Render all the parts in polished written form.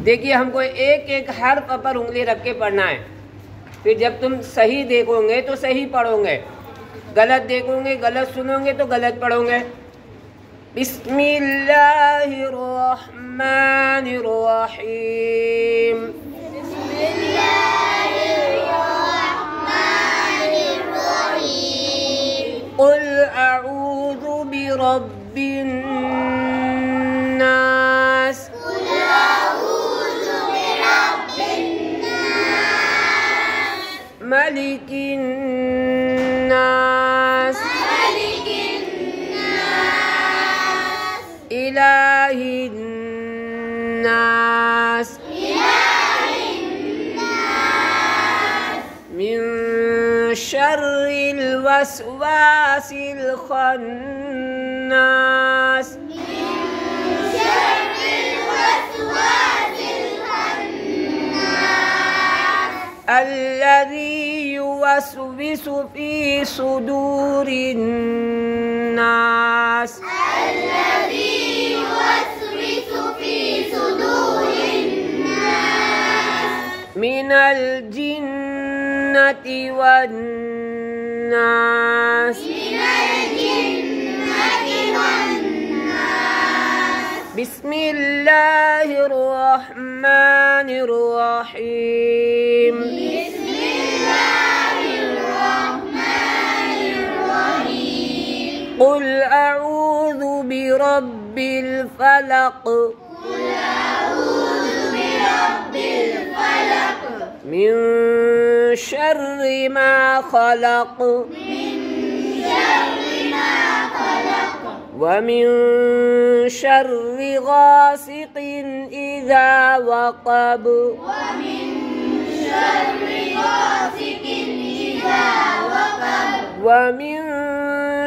देखिए हमको एक एक हर्फ पर उंगली रख के पढ़ना है। फिर जब तुम सही देखोगे तो सही पढ़ोगे, गलत देखोगे गलत सुनोगे तो गलत पढ़ोगे। बिस्मिल्लाहिर्रहमानिर्रहीम। कुल अऊज़ु बिरब्बिन नास। मलिकिन नास। इलाहिन नास। मिन शर्रिल वस्वासिल खन्नास। الذي يوسوس في صدور الناس من الجنة والناس بسم الله الرحمن الرحيم قل أعوذ برب الفلق من شر ما خلق ومن شر غاسق إذا وقب ومن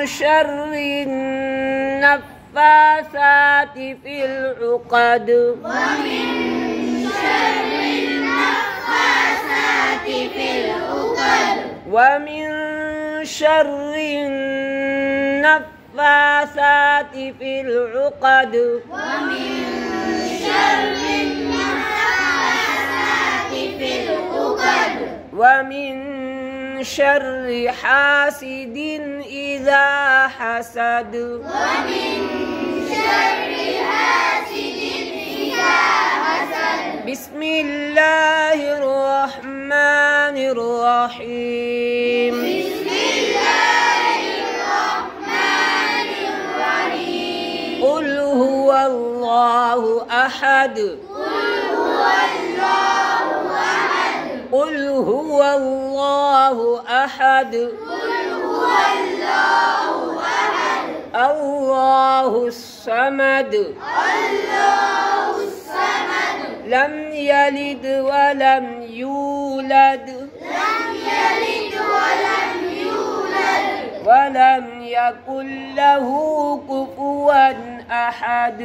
شر النفاثات في العقد ومن شر النفاثات في العقد ومن شر حاسد إذا حسد بسم الله الرحمن الرحيم قل هو الله أحد قل هو الله أحد الله الصمد لم يلد ولم يولد ولم يكن له كفوا أحد